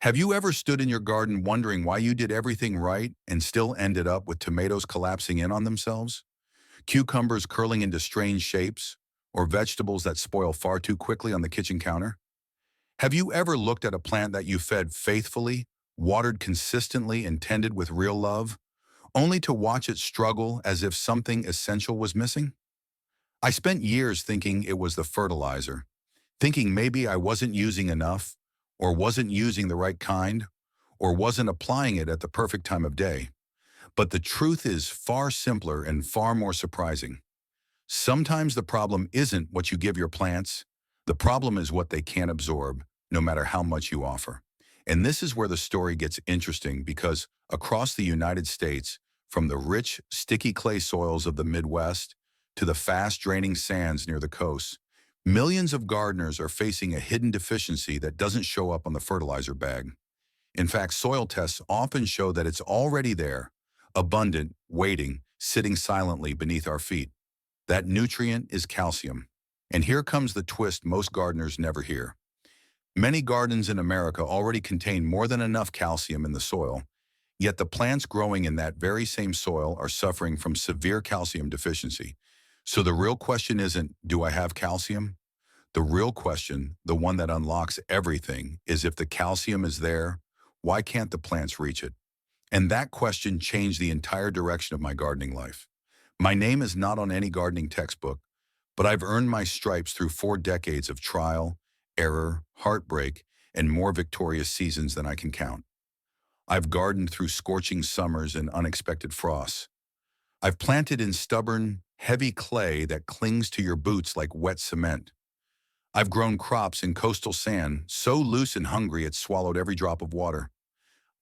Have you ever stood in your garden wondering why you did everything right and still ended up with tomatoes collapsing in on themselves, cucumbers curling into strange shapes, or vegetables that spoil far too quickly on the kitchen counter? Have you ever looked at a plant that you fed faithfully, watered consistently, and tended with real love, only to watch it struggle as if something essential was missing? I spent years thinking it was the fertilizer, thinking maybe I wasn't using enough, or wasn't using the right kind, or wasn't applying it at the perfect time of day. But the truth is far simpler and far more surprising. Sometimes the problem isn't what you give your plants. The problem is what they can't absorb, no matter how much you offer. And this is where the story gets interesting because across the United States, from the rich, sticky clay soils of the Midwest to the fast-draining sands near the coast, millions of gardeners are facing a hidden deficiency that doesn't show up on the fertilizer bag. In fact, soil tests often show that it's already there, abundant, waiting, sitting silently beneath our feet. That nutrient is calcium. And here comes the twist most gardeners never hear. Many gardens in America already contain more than enough calcium in the soil, yet the plants growing in that very same soil are suffering from severe calcium deficiency. So the real question isn't, do I have calcium? The real question, the one that unlocks everything, is if the calcium is there, why can't the plants reach it? And that question changed the entire direction of my gardening life. My name is not on any gardening textbook, but I've earned my stripes through 4 decades of trial, error, heartbreak, and more victorious seasons than I can count. I've gardened through scorching summers and unexpected frosts. I've planted in stubborn, heavy clay that clings to your boots like wet cement. I've grown crops in coastal sand so loose and hungry it swallowed every drop of water.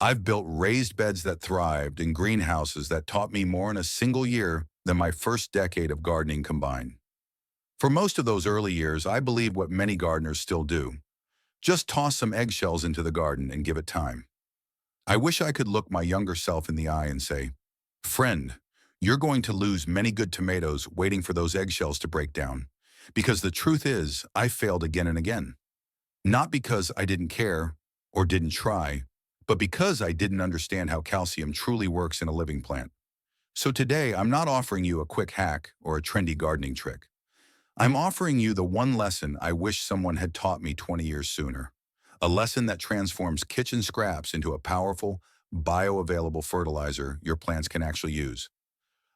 I've built raised beds that thrived and greenhouses that taught me more in a single year than my first decade of gardening combined. For most of those early years, I believed what many gardeners still do. Just toss some eggshells into the garden and give it time. I wish I could look my younger self in the eye and say, "Friend, you're going to lose many good tomatoes waiting for those eggshells to break down." Because the truth is, I failed again and again. Not because I didn't care or didn't try, but because I didn't understand how calcium truly works in a living plant. So today, I'm not offering you a quick hack or a trendy gardening trick. I'm offering you the one lesson I wish someone had taught me 20 years sooner. A lesson that transforms kitchen scraps into a powerful, bioavailable fertilizer your plants can actually use.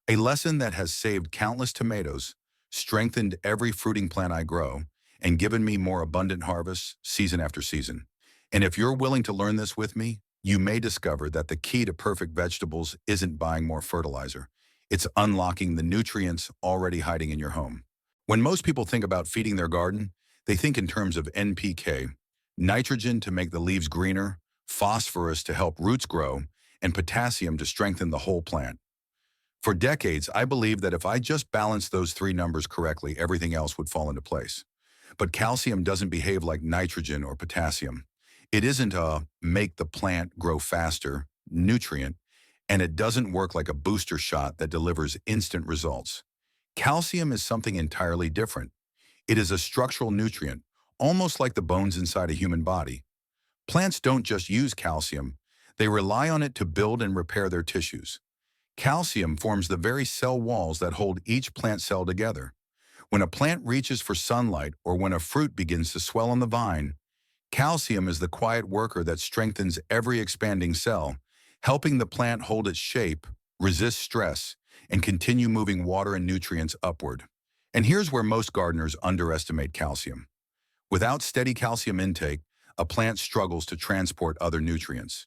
A lesson that has saved countless tomatoes, strengthened every fruiting plant I grow, and given me more abundant harvests season after season. And if you're willing to learn this with me, you may discover that the key to perfect vegetables isn't buying more fertilizer. It's unlocking the nutrients already hiding in your home. When most people think about feeding their garden, they think in terms of NPK, nitrogen to make the leaves greener, phosphorus to help roots grow, and potassium to strengthen the whole plant. For decades, I believed that if I just balanced those three numbers correctly, everything else would fall into place. But calcium doesn't behave like nitrogen or potassium. It isn't a make the plant grow faster nutrient, and it doesn't work like a booster shot that delivers instant results. Calcium is something entirely different. It is a structural nutrient, almost like the bones inside a human body. Plants don't just use calcium, they rely on it to build and repair their tissues. Calcium forms the very cell walls that hold each plant cell together. When a plant reaches for sunlight or when a fruit begins to swell on the vine, calcium is the quiet worker that strengthens every expanding cell, helping the plant hold its shape, resist stress, and continue moving water and nutrients upward. And here's where most gardeners underestimate calcium. Without steady calcium intake, a plant struggles to transport other nutrients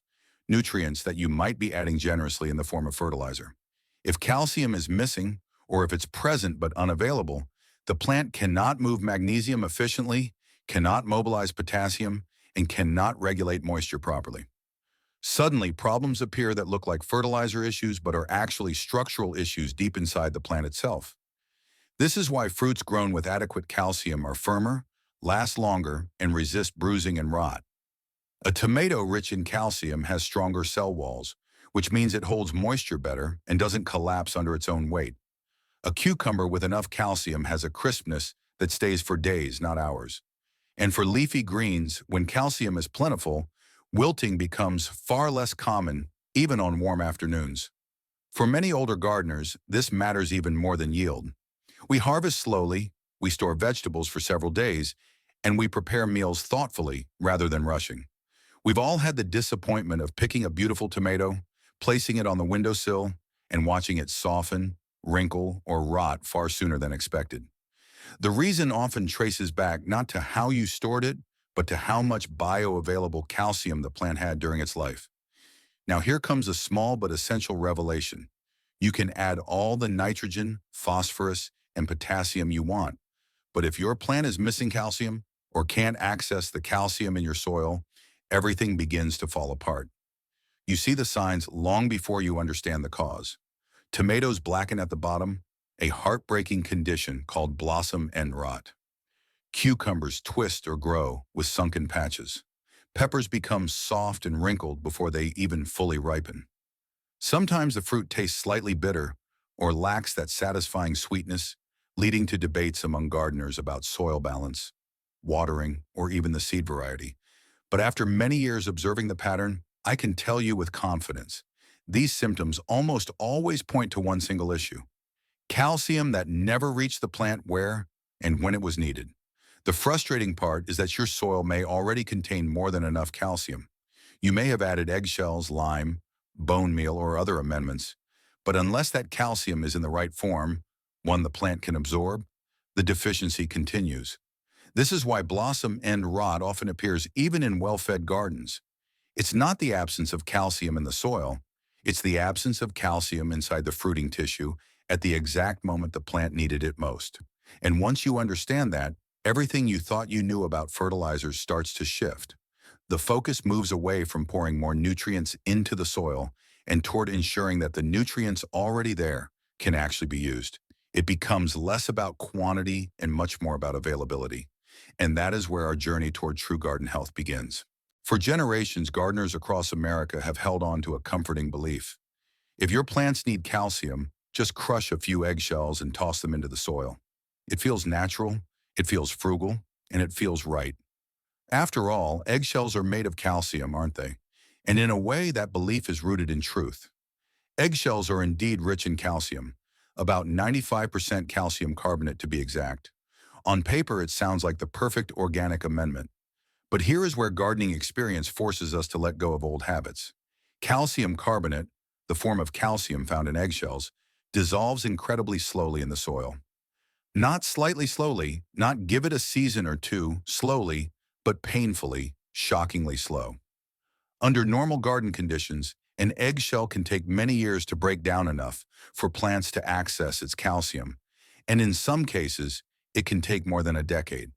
that you might be adding generously in the form of fertilizer. If calcium is missing, or if it's present but unavailable, the plant cannot move magnesium efficiently, cannot mobilize potassium, and cannot regulate moisture properly. Suddenly, problems appear that look like fertilizer issues but are actually structural issues deep inside the plant itself. This is why fruits grown with adequate calcium are firmer, last longer, and resist bruising and rot. A tomato rich in calcium has stronger cell walls, which means it holds moisture better and doesn't collapse under its own weight. A cucumber with enough calcium has a crispness that stays for days, not hours. And for leafy greens, when calcium is plentiful, Wilting becomes far less common even on warm afternoons. For many older gardeners, this matters even more than yield. We harvest slowly, we store vegetables for several days, and we prepare meals thoughtfully rather than rushing. We've all had the disappointment of picking a beautiful tomato, placing it on the windowsill, and watching it soften, wrinkle, or rot far sooner than expected. The reason often traces back not to how you stored it, but to how much bioavailable calcium the plant had during its life. Now here comes a small but essential revelation. You can add all the nitrogen, phosphorus, and potassium you want, but if your plant is missing calcium or can't access the calcium in your soil, everything begins to fall apart. You see the signs long before you understand the cause. Tomatoes blacken at the bottom, a heartbreaking condition called blossom end rot. Cucumbers twist or grow with sunken patches. Peppers become soft and wrinkled before they even fully ripen. Sometimes the fruit tastes slightly bitter or lacks that satisfying sweetness, leading to debates among gardeners about soil balance, watering, or even the seed variety. But after many years observing the pattern, I can tell you with confidence, these symptoms almost always point to one single issue: calcium that never reached the plant where and when it was needed. The frustrating part is that your soil may already contain more than enough calcium. You may have added eggshells, lime, bone meal, or other amendments, but unless that calcium is in the right form, one the plant can absorb, the deficiency continues. This is why blossom end rot often appears even in well-fed gardens. It's not the absence of calcium in the soil, it's the absence of calcium inside the fruiting tissue at the exact moment the plant needed it most. And once you understand that, everything you thought you knew about fertilizers starts to shift. The focus moves away from pouring more nutrients into the soil and toward ensuring that the nutrients already there can actually be used. It becomes less about quantity and much more about availability. And that is where our journey toward true garden health begins. For generations, gardeners across America have held on to a comforting belief. If your plants need calcium, just crush a few eggshells and toss them into the soil. It feels natural, it feels frugal, and it feels right. After all, eggshells are made of calcium, aren't they? And in a way, that belief is rooted in truth. Eggshells are indeed rich in calcium, about 95% calcium carbonate to be exact. On paper, it sounds like the perfect organic amendment. But here is where gardening experience forces us to let go of old habits. Calcium carbonate, the form of calcium found in eggshells, dissolves incredibly slowly in the soil. Not slightly slowly, not give it a season or two, slowly, but painfully, shockingly slow. Under normal garden conditions, an eggshell can take many years to break down enough for plants to access its calcium, and in some cases, it can take more than a decade.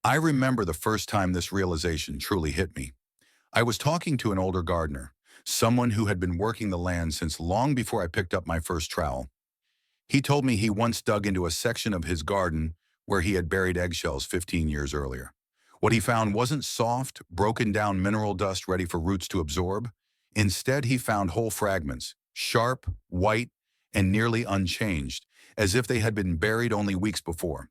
I remember the first time this realization truly hit me. I was talking to an older gardener, someone who had been working the land since long before I picked up my first trowel. He told me he once dug into a section of his garden where he had buried eggshells 15 years earlier. What he found wasn't soft, broken down mineral dust ready for roots to absorb. Instead, he found whole fragments, sharp, white, and nearly unchanged, as if they had been buried only weeks before.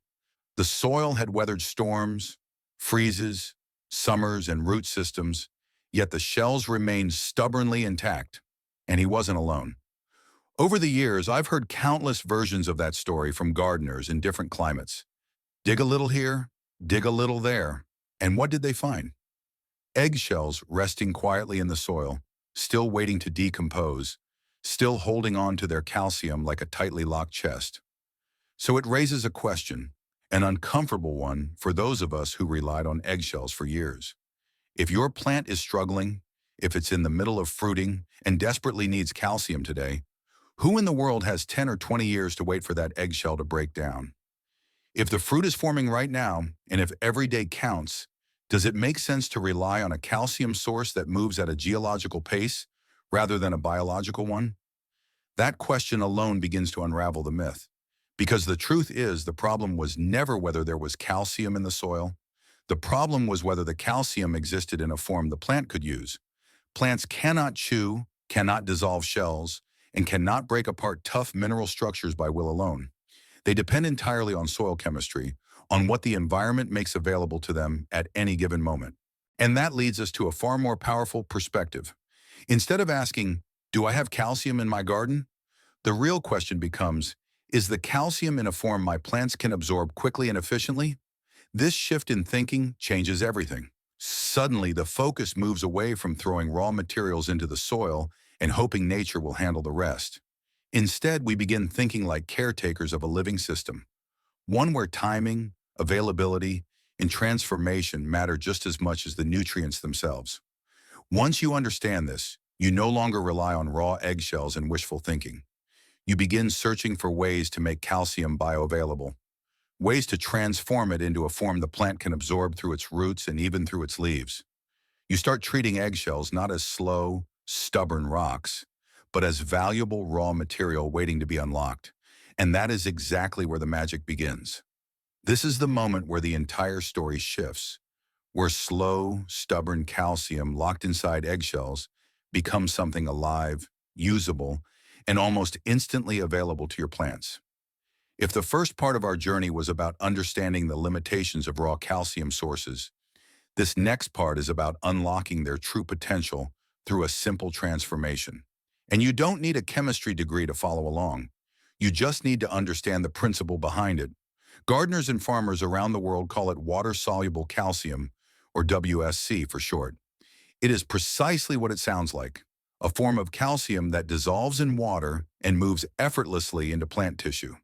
The soil had weathered storms, freezes, summers, and root systems, yet the shells remained stubbornly intact, and he wasn't alone. Over the years, I've heard countless versions of that story from gardeners in different climates. Dig a little here, dig a little there. And what did they find? Eggshells resting quietly in the soil, still waiting to decompose, still holding on to their calcium like a tightly locked chest. So it raises a question, an uncomfortable one for those of us who relied on eggshells for years. If your plant is struggling, if it's in the middle of fruiting and desperately needs calcium today, who in the world has 10 or 20 years to wait for that eggshell to break down? If the fruit is forming right now, and if every day counts, does it make sense to rely on a calcium source that moves at a geological pace rather than a biological one? That question alone begins to unravel the myth. Because the truth is, the problem was never whether there was calcium in the soil. The problem was whether the calcium existed in a form the plant could use. Plants cannot chew, cannot dissolve shells, and cannot break apart tough mineral structures by will alone. They depend entirely on soil chemistry, on what the environment makes available to them at any given moment. And that leads us to a far more powerful perspective. Instead of asking, do I have calcium in my garden? The real question becomes, is the calcium in a form my plants can absorb quickly and efficiently? This shift in thinking changes everything. Suddenly, the focus moves away from throwing raw materials into the soil and hoping nature will handle the rest. Instead, we begin thinking like caretakers of a living system, one where timing, availability, and transformation matter just as much as the nutrients themselves. Once you understand this, you no longer rely on raw eggshells and wishful thinking. You begin searching for ways to make calcium bioavailable, ways to transform it into a form the plant can absorb through its roots and even through its leaves. You start treating eggshells not as slow, stubborn rocks, but as valuable raw material waiting to be unlocked. And that is exactly where the magic begins. This is the moment where the entire story shifts, where slow, stubborn calcium locked inside eggshells becomes something alive, usable, and almost instantly available to your plants. If the first part of our journey was about understanding the limitations of raw calcium sources, this next part is about unlocking their true potential through a simple transformation. And you don't need a chemistry degree to follow along. You just need to understand the principle behind it. Gardeners and farmers around the world call it water-soluble calcium, or WSC for short. It is precisely what it sounds like, a form of calcium that dissolves in water and moves effortlessly into plant tissue.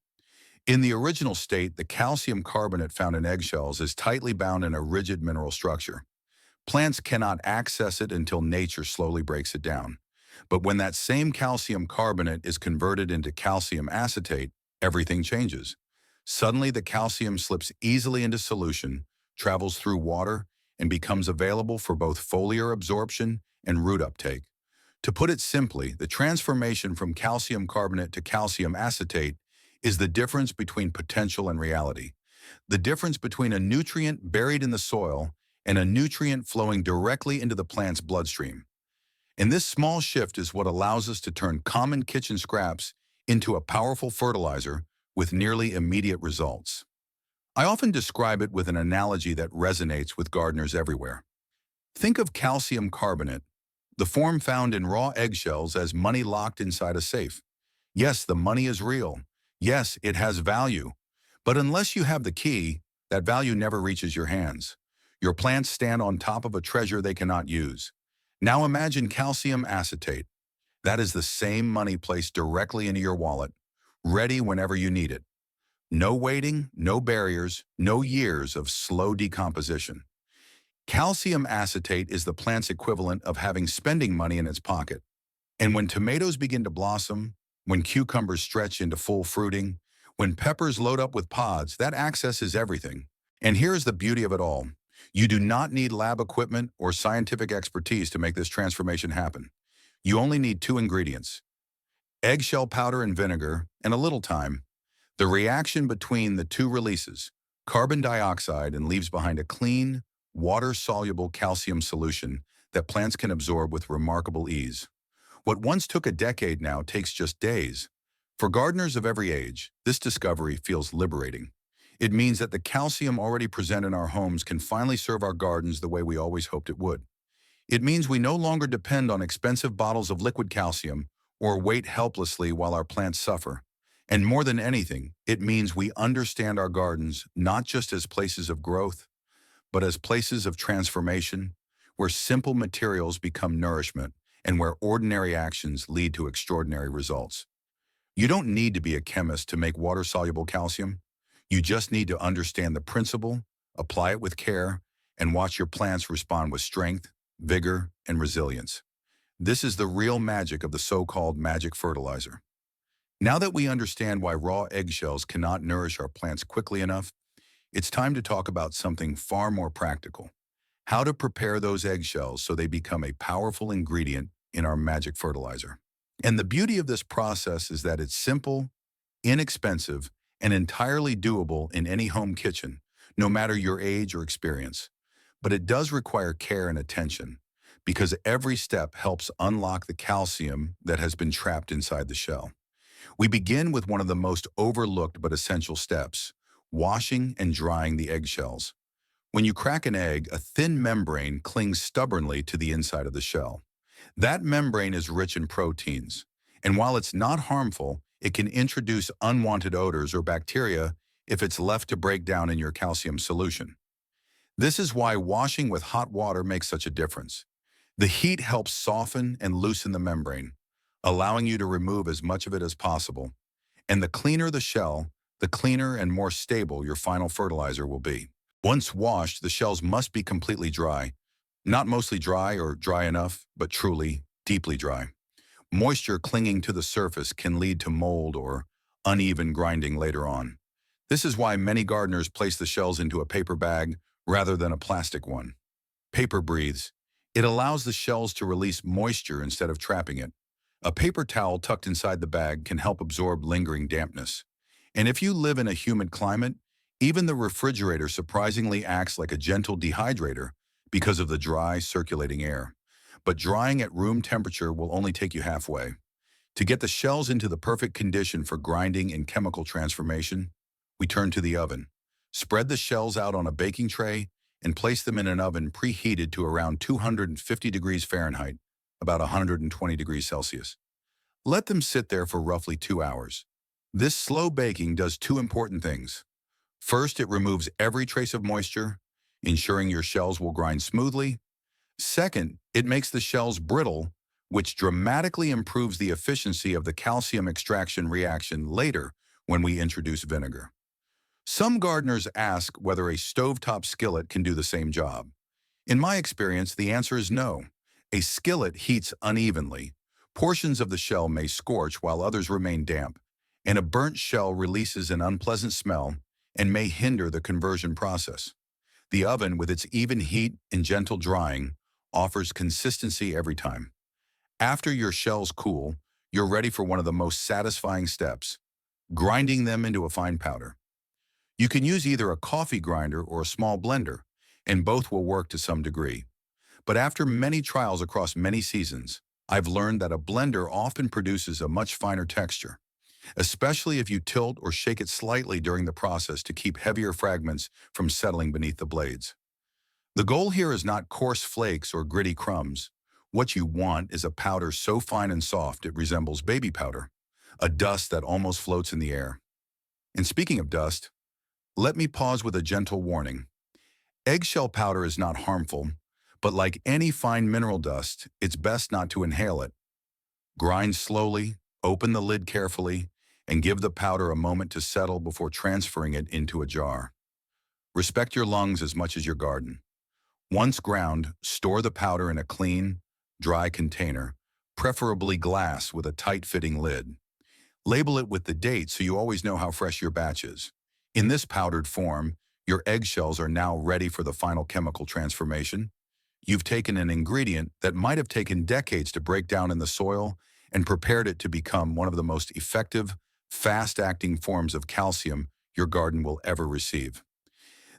In the original state, the calcium carbonate found in eggshells is tightly bound in a rigid mineral structure. Plants cannot access it until nature slowly breaks it down. But when that same calcium carbonate is converted into calcium acetate, everything changes. Suddenly, the calcium slips easily into solution, travels through water, and becomes available for both foliar absorption and root uptake. To put it simply, the transformation from calcium carbonate to calcium acetate is the difference between potential and reality. The difference between a nutrient buried in the soil and a nutrient flowing directly into the plant's bloodstream. And this small shift is what allows us to turn common kitchen scraps into a powerful fertilizer with nearly immediate results. I often describe it with an analogy that resonates with gardeners everywhere. Think of calcium carbonate, the form found in raw eggshells, as money locked inside a safe. Yes, the money is real. Yes, it has value. But unless you have the key, that value never reaches your hands. Your plants stand on top of a treasure they cannot use. Now imagine calcium acetate. That is the same money placed directly into your wallet, ready whenever you need it. No waiting, no barriers, no years of slow decomposition. Calcium acetate is the plant's equivalent of having spending money in its pocket. And when tomatoes begin to blossom, when cucumbers stretch into full fruiting, when peppers load up with pods, that access is everything. And here's the beauty of it all. You do not need lab equipment or scientific expertise to make this transformation happen. You only need two ingredients: eggshell powder and vinegar, and a little time. The reaction between the two releases carbon dioxide and leaves behind a clean, water-soluble calcium solution that plants can absorb with remarkable ease. What once took a decade now takes just days. For gardeners of every age, this discovery feels liberating. It means that the calcium already present in our homes can finally serve our gardens the way we always hoped it would. It means we no longer depend on expensive bottles of liquid calcium or wait helplessly while our plants suffer. And more than anything, it means we understand our gardens not just as places of growth, but as places of transformation, where simple materials become nourishment and where ordinary actions lead to extraordinary results. You don't need to be a chemist to make water-soluble calcium. You just need to understand the principle, apply it with care, and watch your plants respond with strength, vigor, and resilience. This is the real magic of the so-called magic fertilizer. Now that we understand why raw eggshells cannot nourish our plants quickly enough, it's time to talk about something far more practical: how to prepare those eggshells so they become a powerful ingredient in our magic fertilizer. And the beauty of this process is that it's simple, inexpensive, and entirely doable in any home kitchen, no matter your age or experience. But it does require care and attention, because every step helps unlock the calcium that has been trapped inside the shell. We begin with one of the most overlooked but essential steps: washing and drying the eggshells. When you crack an egg, a thin membrane clings stubbornly to the inside of the shell. That membrane is rich in proteins, and while it's not harmful, it can introduce unwanted odors or bacteria if it's left to break down in your calcium solution. This is why washing with hot water makes such a difference. The heat helps soften and loosen the membrane, allowing you to remove as much of it as possible. And the cleaner the shell, the cleaner and more stable your final fertilizer will be. Once washed, the shells must be completely dry. Not mostly dry or dry enough, but truly, deeply dry. Moisture clinging to the surface can lead to mold or uneven grinding later on. This is why many gardeners place the shells into a paper bag rather than a plastic one. Paper breathes. It allows the shells to release moisture instead of trapping it. A paper towel tucked inside the bag can help absorb lingering dampness. And if you live in a humid climate, even the refrigerator surprisingly acts like a gentle dehydrator because of the dry, circulating air. But drying at room temperature will only take you halfway. To get the shells into the perfect condition for grinding and chemical transformation, we turn to the oven. Spread the shells out on a baking tray and place them in an oven preheated to around 250 degrees Fahrenheit, about 120 degrees Celsius. Let them sit there for roughly 2 hours. This slow baking does two important things. First, it removes every trace of moisture, ensuring your shells will grind smoothly. Second, it makes the shells brittle, which dramatically improves the efficiency of the calcium extraction reaction later when we introduce vinegar. Some gardeners ask whether a stovetop skillet can do the same job. In my experience, the answer is no. A skillet heats unevenly. Portions of the shell may scorch while others remain damp, and a burnt shell releases an unpleasant smell and may hinder the conversion process. The oven, with its even heat and gentle drying, offers consistency every time. After your shells cool, you're ready for one of the most satisfying steps, grinding them into a fine powder. You can use either a coffee grinder or a small blender, and both will work to some degree. But after many trials across many seasons, I've learned that a blender often produces a much finer texture, especially if you tilt or shake it slightly during the process to keep heavier fragments from settling beneath the blades. The goal here is not coarse flakes or gritty crumbs. What you want is a powder so fine and soft it resembles baby powder, a dust that almost floats in the air. And speaking of dust, let me pause with a gentle warning. Eggshell powder is not harmful, but like any fine mineral dust, it's best not to inhale it. Grind slowly, open the lid carefully, and give the powder a moment to settle before transferring it into a jar. Respect your lungs as much as your garden. Once ground, store the powder in a clean, dry container, preferably glass with a tight-fitting lid. Label it with the date so you always know how fresh your batch is. In this powdered form, your eggshells are now ready for the final chemical transformation. You've taken an ingredient that might have taken decades to break down in the soil and prepared it to become one of the most effective, fast-acting forms of calcium your garden will ever receive.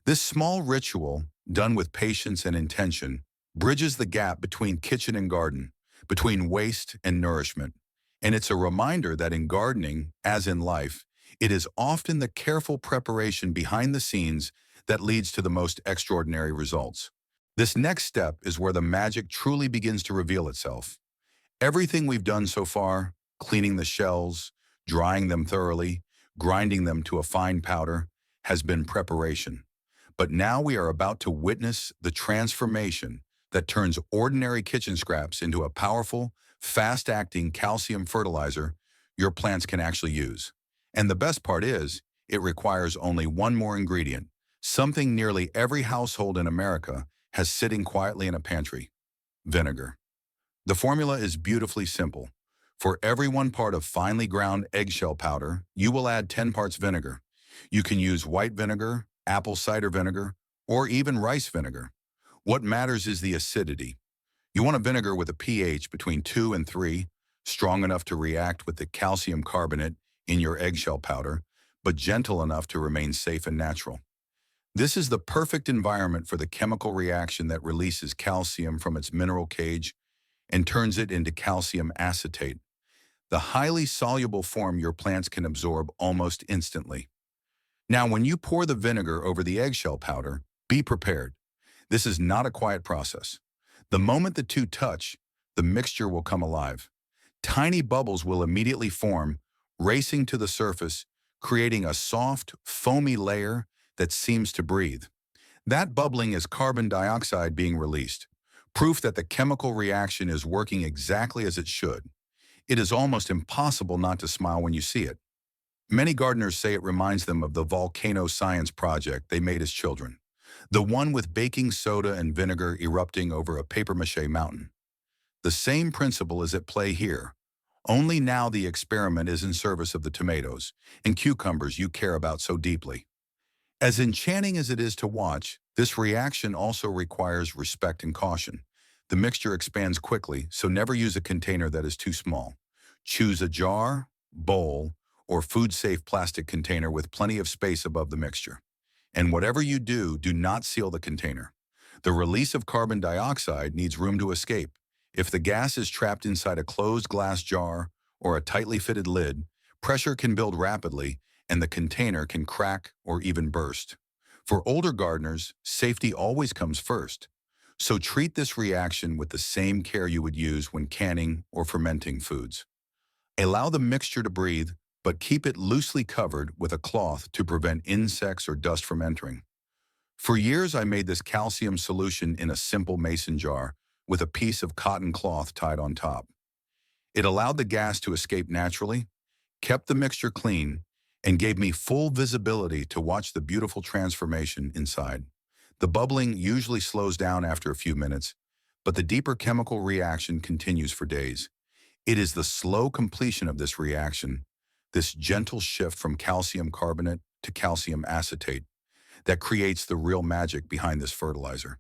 This small ritual, done with patience and intention, bridges the gap between kitchen and garden, between waste and nourishment. And it's a reminder that in gardening, as in life, it is often the careful preparation behind the scenes that leads to the most extraordinary results. This next step is where the magic truly begins to reveal itself. Everything we've done so far, cleaning the shells, drying them thoroughly, grinding them to a fine powder, has been preparation. But now we are about to witness the transformation that turns ordinary kitchen scraps into a powerful, fast-acting calcium fertilizer your plants can actually use. And the best part is, it requires only one more ingredient, something nearly every household in America has sitting quietly in a pantry: vinegar. The formula is beautifully simple. For every 1 part of finely ground eggshell powder, you will add 10 parts vinegar. You can use white vinegar, apple cider vinegar, or even rice vinegar. What matters is the acidity. You want a vinegar with a pH between 2 and 3, strong enough to react with the calcium carbonate in your eggshell powder, but gentle enough to remain safe and natural. This is the perfect environment for the chemical reaction that releases calcium from its mineral cage and turns it into calcium acetate, the highly soluble form your plants can absorb almost instantly. Now, when you pour the vinegar over the eggshell powder, Be prepared. This is not a quiet process. The moment the two touch, the mixture will come alive. Tiny bubbles will immediately form, racing to the surface, creating a soft, foamy layer that seems to breathe. That bubbling is carbon dioxide being released, proof that the chemical reaction is working exactly as it should. It is almost impossible not to smile when you see it. Many gardeners say it reminds them of the volcano science project they made as children, the one with baking soda and vinegar erupting over a papier-mâché mountain. The same principle is at play here, only now the experiment is in service of the tomatoes and cucumbers you care about so deeply. As enchanting as it is to watch, this reaction also requires respect and caution. The mixture expands quickly, so never use a container that is too small. Choose a jar, bowl, or food-safe plastic container with plenty of space above the mixture. And whatever you do, do not seal the container. The release of carbon dioxide needs room to escape. If the gas is trapped inside a closed glass jar or a tightly fitted lid, pressure can build rapidly and the container can crack or even burst. For older gardeners, safety always comes first. So treat this reaction with the same care you would use when canning or fermenting foods. Allow the mixture to breathe, but keep it loosely covered with a cloth to prevent insects or dust from entering. For years, I made this calcium solution in a simple mason jar with a piece of cotton cloth tied on top. It allowed the gas to escape naturally, kept the mixture clean, and gave me full visibility to watch the beautiful transformation inside. The bubbling usually slows down after a few minutes, but the deeper chemical reaction continues for days. It is the slow completion of this reaction, this gentle shift from calcium carbonate to calcium acetate, that creates the real magic behind this fertilizer.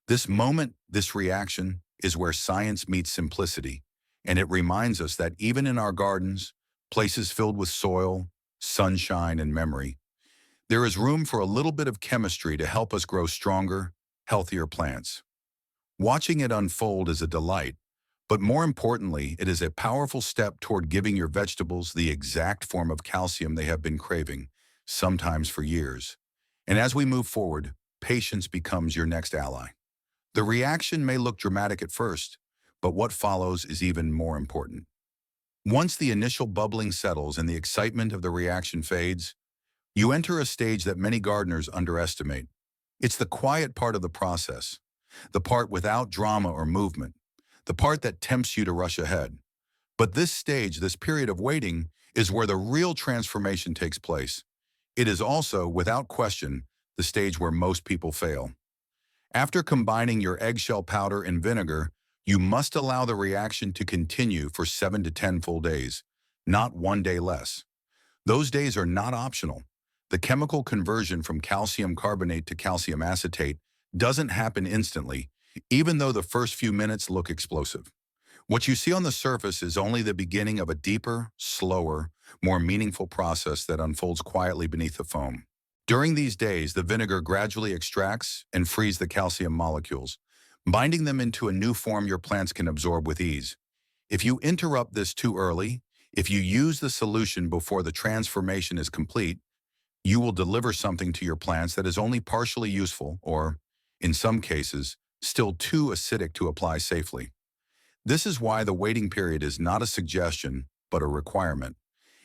This moment, this reaction, is where science meets simplicity, and it reminds us that even in our gardens, places filled with soil, sunshine, and memory, there is room for a little bit of chemistry to help us grow stronger, healthier plants. Watching it unfold is a delight, but more importantly, it is a powerful step toward giving your vegetables the exact form of calcium they have been craving, sometimes for years. And as we move forward, patience becomes your next ally. The reaction may look dramatic at first, but what follows is even more important. Once the initial bubbling settles and the excitement of the reaction fades, you enter a stage that many gardeners underestimate. It's the quiet part of the process, the part without drama or movement, the part that tempts you to rush ahead. But this stage, this period of waiting, is where the real transformation takes place. It is also, without question, the stage where most people fail. After combining your eggshell powder and vinegar, you must allow the reaction to continue for 7 to 10 full days, not one day less. Those days are not optional. The chemical conversion from calcium carbonate to calcium acetate doesn't happen instantly, even though the first few minutes look explosive. What you see on the surface is only the beginning of a deeper, slower, more meaningful process that unfolds quietly beneath the foam. During these days, the vinegar gradually extracts and frees the calcium molecules, binding them into a new form your plants can absorb with ease. If you interrupt this too early, if you use the solution before the transformation is complete, you will deliver something to your plants that is only partially useful or, in some cases, still too acidic to apply safely. This is why the waiting period is not a suggestion, but a requirement.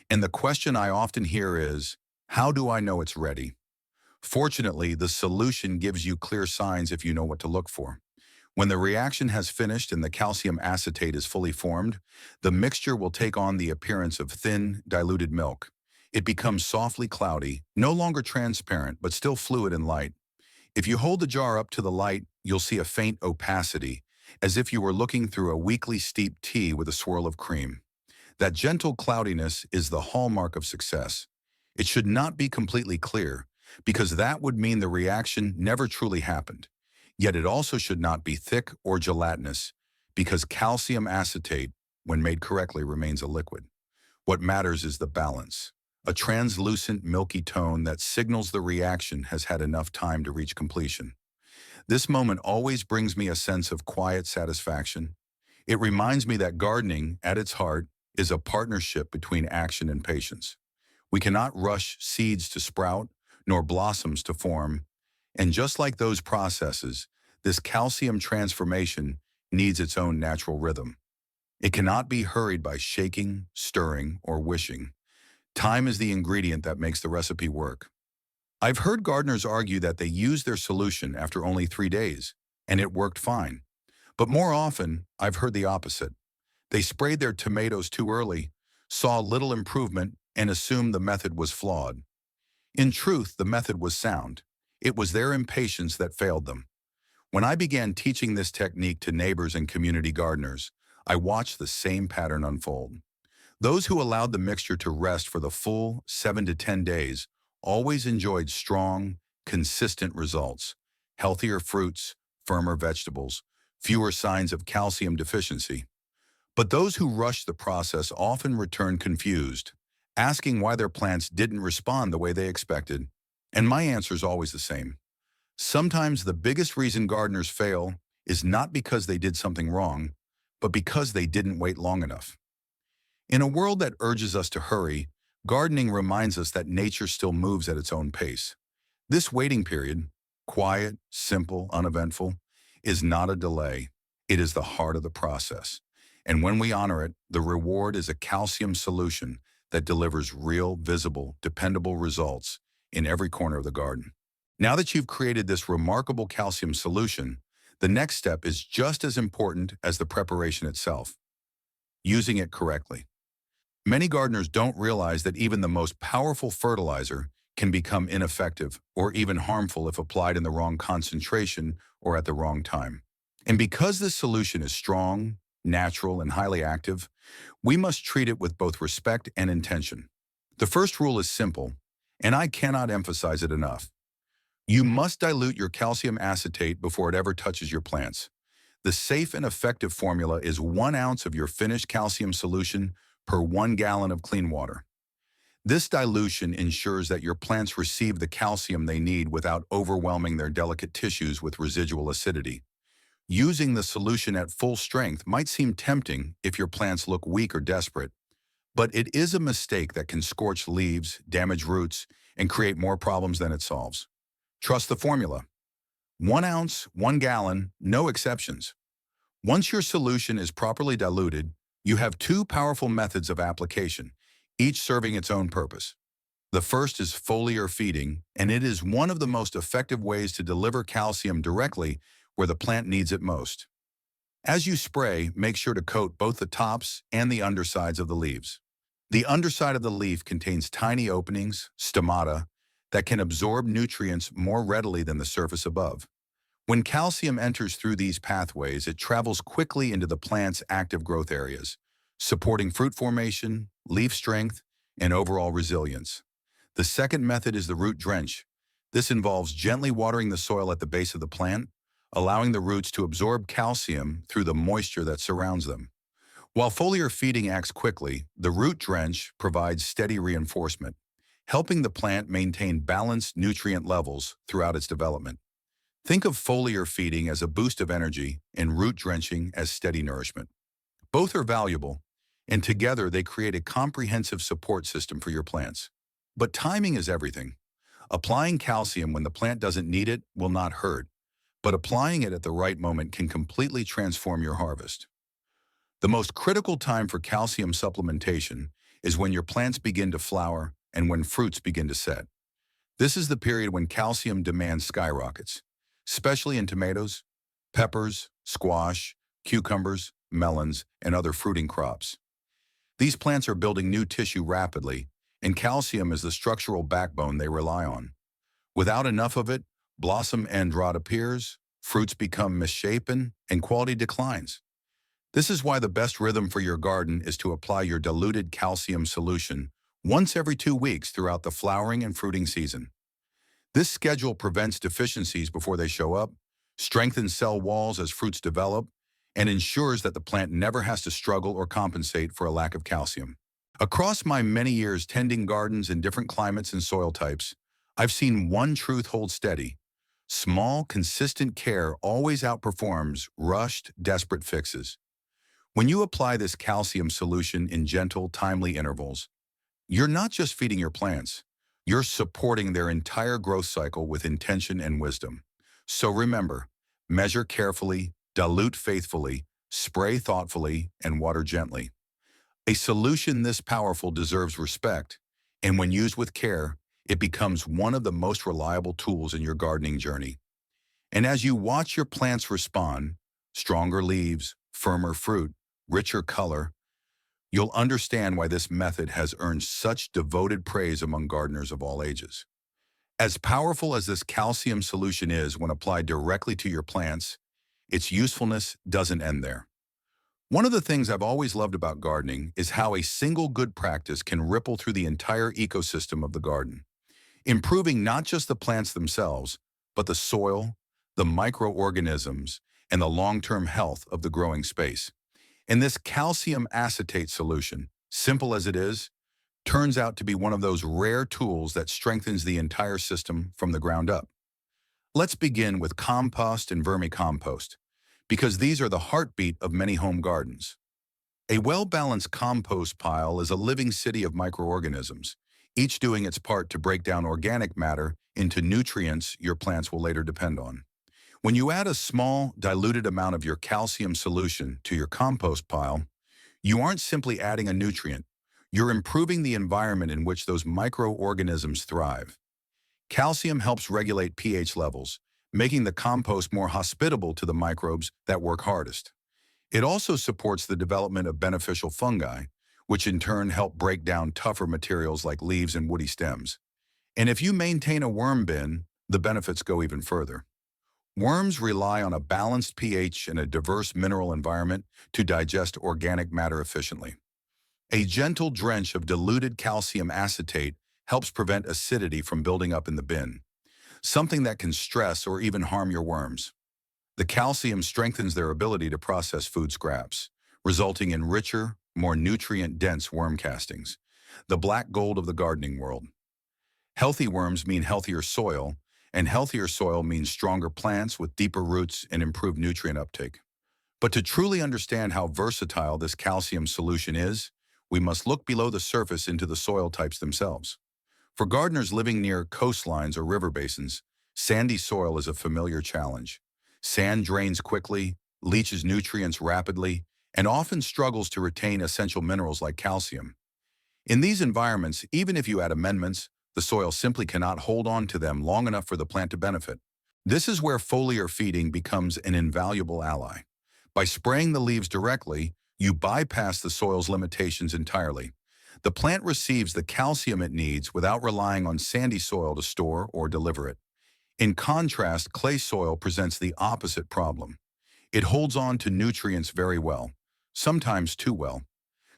And the question I often hear is, how do I know it's ready? Fortunately, the solution gives you clear signs if you know what to look for. When the reaction has finished and the calcium acetate is fully formed, the mixture will take on the appearance of thin, diluted milk. It becomes softly cloudy, no longer transparent, but still fluid and light. If you hold the jar up to the light, you'll see a faint opacity, as if you were looking through a weakly steeped tea with a swirl of cream. That gentle cloudiness is the hallmark of success. It should not be completely clear, because that would mean the reaction never truly happened. Yet it also should not be thick or gelatinous, because calcium acetate, when made correctly, remains a liquid. What matters is the balance, a translucent, milky tone that signals the reaction has had enough time to reach completion. This moment always brings me a sense of quiet satisfaction. It reminds me that gardening, at its heart, is a partnership between action and patience. We cannot rush seeds to sprout, nor blossoms to form, And just like those processes, this calcium transformation needs its own natural rhythm. It cannot be hurried by shaking, stirring, or wishing. Time is the ingredient that makes the recipe work. I've heard gardeners argue that they used their solution after only 3 days, and it worked fine. But more often, I've heard the opposite. They sprayed their tomatoes too early, saw little improvement, and assumed the method was flawed. In truth, the method was sound. It was their impatience that failed them. When I began teaching this technique to neighbors and community gardeners, I watched the same pattern unfold. Those who allowed the mixture to rest for the full 7 to 10 days always enjoyed strong, consistent results, healthier fruits, firmer vegetables, fewer signs of calcium deficiency. But those who rushed the process often returned confused, asking why their plants didn't respond the way they expected. And my answer is always the same. Sometimes the biggest reason gardeners fail is not because they did something wrong, but because they didn't wait long enough. In a world that urges us to hurry, gardening reminds us that nature still moves at its own pace. This waiting period, quiet, simple, uneventful, is not a delay. It is the heart of the process. And when we honor it, the reward is a calcium solution that delivers real, visible, dependable results in every corner of the garden. Now that you've created this remarkable calcium solution, the next step is just as important as the preparation itself: using it correctly. Many gardeners don't realize that even the most powerful fertilizer can become ineffective or even harmful if applied in the wrong concentration or at the wrong time. And because this solution is strong, natural, and highly active, we must treat it with both respect and intention. The first rule is simple, and I cannot emphasize it enough. You must dilute your calcium acetate before it ever touches your plants. The safe and effective formula is 1 ounce of your finished calcium solution per 1 gallon of clean water. This dilution ensures that your plants receive the calcium they need without overwhelming their delicate tissues with residual acidity. Using the solution at full strength might seem tempting if your plants look weak or desperate, but it is a mistake that can scorch leaves, damage roots, and create more problems than it solves. Trust the formula. 1 ounce, 1 gallon, no exceptions. Once your solution is properly diluted, you have 2 powerful methods of application, each serving its own purpose. The first is foliar feeding, and it is one of the most effective ways to deliver calcium directly where the plant needs it most. As you spray, make sure to coat both the tops and the undersides of the leaves. The underside of the leaf contains tiny openings, stomata, that can absorb nutrients more readily than the surface above. When calcium enters through these pathways, it travels quickly into the plant's active growth areas, supporting fruit formation, leaf strength, and overall resilience. The second method is the root drench. This involves gently watering the soil at the base of the plant, allowing the roots to absorb calcium through the moisture that surrounds them. While foliar feeding acts quickly, the root drench provides steady reinforcement, helping the plant maintain balanced nutrient levels throughout its development. Think of foliar feeding as a boost of energy and root drenching as steady nourishment. Both are valuable, and together they create a comprehensive support system for your plants. But timing is everything. Applying calcium when the plant doesn't need it will not hurt, but applying it at the right moment can completely transform your harvest. The most critical time for calcium supplementation is when your plants begin to flower and when fruits begin to set. This is the period when calcium demand skyrockets, especially in tomatoes, peppers, squash, cucumbers, melons, and other fruiting crops. These plants are building new tissue rapidly, and calcium is the structural backbone they rely on. Without enough of it, blossom end rot appears, fruits become misshapen, and quality declines. This is why the best rhythm for your garden is to apply your diluted calcium solution once every 2 weeks throughout the flowering and fruiting season. This schedule prevents deficiencies before they show up, strengthens cell walls as fruits develop, and ensures that the plant never has to struggle or compensate for a lack of calcium. Across my many years tending gardens in different climates and soil types, I've seen one truth hold steady. Small, consistent care always outperforms rushed, desperate fixes. When you apply this calcium solution in gentle, timely intervals, you're not just feeding your plants, You're supporting their entire growth cycle with intention and wisdom. So remember, measure carefully, dilute faithfully, spray thoughtfully, and water gently. A solution this powerful deserves respect, and when used with care, it becomes one of the most reliable tools in your gardening journey. And as you watch your plants respond, stronger leaves, firmer fruit, richer color, you'll understand why this method has earned such devoted praise among gardeners of all ages. As powerful as this calcium solution is when applied directly to your plants, its usefulness doesn't end there. One of the things I've always loved about gardening is how a single good practice can ripple through the entire ecosystem of the garden, improving not just the plants themselves, but the soil, the microorganisms, and the long-term health of the growing space. And this calcium acetate solution, simple as it is, turns out to be one of those rare tools that strengthens the entire system from the ground up. Let's begin with compost and vermicompost, because these are the heartbeat of many home gardens. A well-balanced compost pile is a living city of microorganisms, each doing its part to break down organic matter into nutrients your plants will later depend on. When you add a small, diluted amount of your calcium solution to your compost pile, you aren't simply adding a nutrient, you're improving the environment in which those microorganisms thrive. Calcium helps regulate pH levels, making the compost more hospitable to the microbes that work hardest. It also supports the development of beneficial fungi, which in turn help break down tougher materials like leaves and woody stems. And if you maintain a worm bin, the benefits go even further. Worms rely on a balanced pH and a diverse mineral environment to digest organic matter efficiently. A gentle drench of diluted calcium acetate helps prevent acidity from building up in the bin, something that can stress or even harm your worms. The calcium strengthens their ability to process food scraps, resulting in richer, more nutrient-dense worm castings, the black gold of the gardening world. Healthy worms mean healthier soil, and healthier soil means stronger plants with deeper roots and improved nutrient uptake. But to truly understand how versatile this calcium solution is, we must look below the surface into the soil types themselves. For gardeners living near coastlines or river basins, sandy soil is a familiar challenge. Sand drains quickly, leaches nutrients rapidly, and often struggles to retain essential minerals like calcium. In these environments, even if you add amendments, the soil simply cannot hold on to them long enough for the plant to benefit. This is where foliar feeding becomes an invaluable ally. By spraying the leaves directly, you bypass the soil's limitations entirely. The plant receives the calcium it needs without relying on sandy soil to store or deliver it. In contrast, clay soil presents the opposite problem. It holds on to nutrients very well, sometimes too well.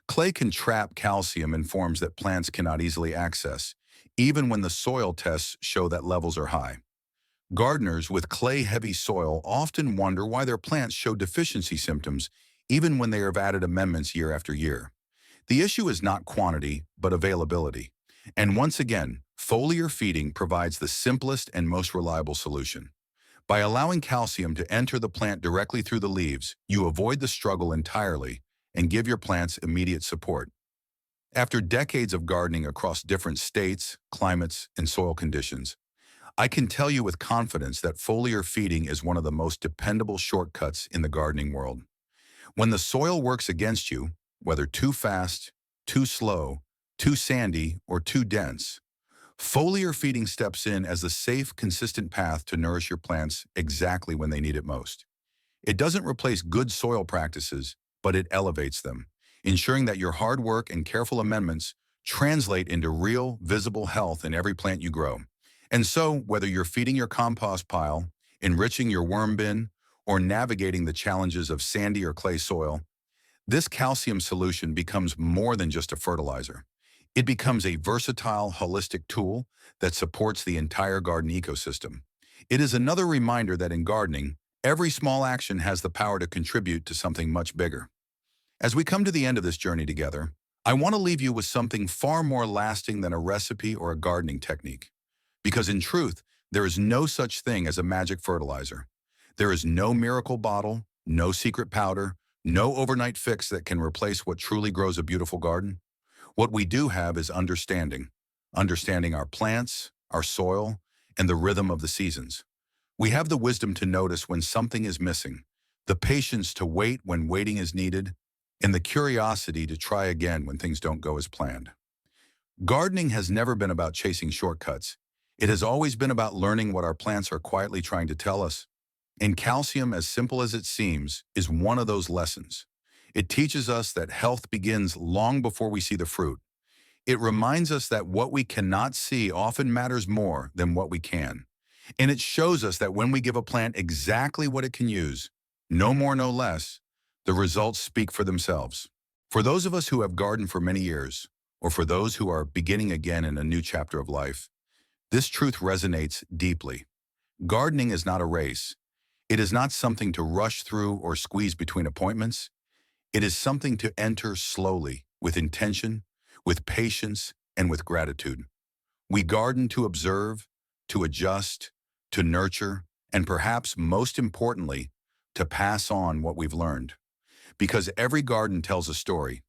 Clay can trap calcium in forms that plants cannot easily access, even when the soil tests show that levels are high. Gardeners with clay-heavy soil often wonder why their plants show deficiency symptoms, even when they have added amendments year after year. The issue is not quantity, but availability. And once again, foliar feeding provides the simplest and most reliable solution. By allowing calcium to enter the plant directly through the leaves, you avoid the struggle entirely and give your plants immediate support. After decades of gardening across different states, climates, and soil conditions, I can tell you with confidence that foliar feeding is one of the most dependable shortcuts in the gardening world. When the soil works against you, whether too fast, too slow, too sandy, or too dense, foliar feeding steps in as the safe, consistent path to nourish your plants exactly when they need it most. It doesn't replace good soil practices, but it elevates them, ensuring that your hard work and careful amendments translate into real, visible health in every plant you grow. And so, whether you're feeding your compost pile, enriching your worm bin, or navigating the challenges of sandy or clay soil, this calcium solution becomes more than just a fertilizer. It becomes a versatile, holistic tool that supports the entire garden ecosystem. It is another reminder that in gardening, every small action has the power to contribute to something much bigger. As we come to the end of this journey together, I want to leave you with something far more lasting than a recipe or a gardening technique. Because in truth, there is no such thing as a magic fertilizer. There is no miracle bottle, no secret powder, no overnight fix that can replace what truly grows a beautiful garden. What we do have is understanding. understanding our plants, our soil, and the rhythm of the seasons. We have the wisdom to notice when something is missing, the patience to wait when waiting is needed, and the curiosity to try again when things don't go as planned. Gardening has never been about chasing shortcuts. It has always been about learning what our plants are quietly trying to tell us. And calcium, as simple as it seems, is one of those lessons. It teaches us that health begins long before we see the fruit. It reminds us that what we cannot see often matters more than what we can. And it shows us that when we give a plant exactly what it can use, no more, no less, the results speak for themselves. For those of us who have gardened for many years, or for those who are beginning again in a new chapter of life, this truth resonates deeply. Gardening is not a race. It is not something to rush through or squeeze between appointments. It is something to enter slowly, with intention, with patience, and with gratitude. We garden to observe, to adjust, to nurture, and perhaps most importantly, to pass on what we've learned. Because every garden tells a story.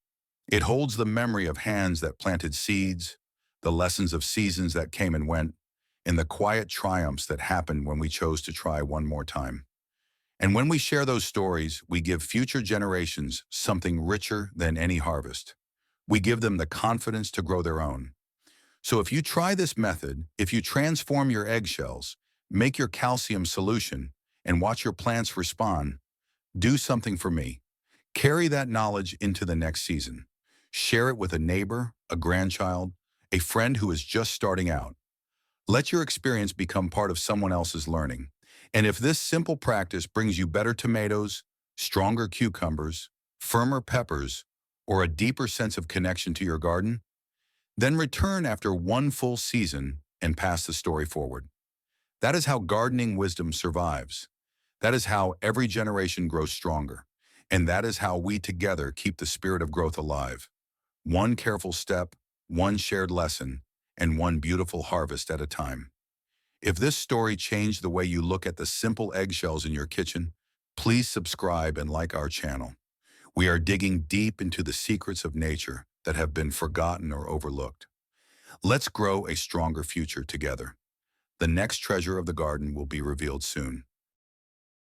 It holds the memory of hands that planted seeds, the lessons of seasons that came and went, and the quiet triumphs that happened when we chose to try one more time. And when we share those stories, we give future generations something richer than any harvest. We give them the confidence to grow their own. So if you try this method, if you transform your eggshells, make your calcium solution, and watch your plants respond, do something for me. Carry that knowledge into the next season. Share it with a neighbor, a grandchild, a friend who is just starting out. Let your experience become part of someone else's learning. And if this simple practice brings you better tomatoes, stronger cucumbers, firmer peppers, or a deeper sense of connection to your garden, then return after one full season and pass the story forward. That is how gardening wisdom survives. That is how every generation grows stronger. And that is how we together keep the spirit of growth alive. One careful step, one shared lesson, and one beautiful harvest at a time. If this story changed the way you look at the simple eggshells in your kitchen, please subscribe and like our channel. We are digging deep into the secrets of nature that have been forgotten or overlooked. Let's grow a stronger future together. The next treasure of the garden will be revealed soon.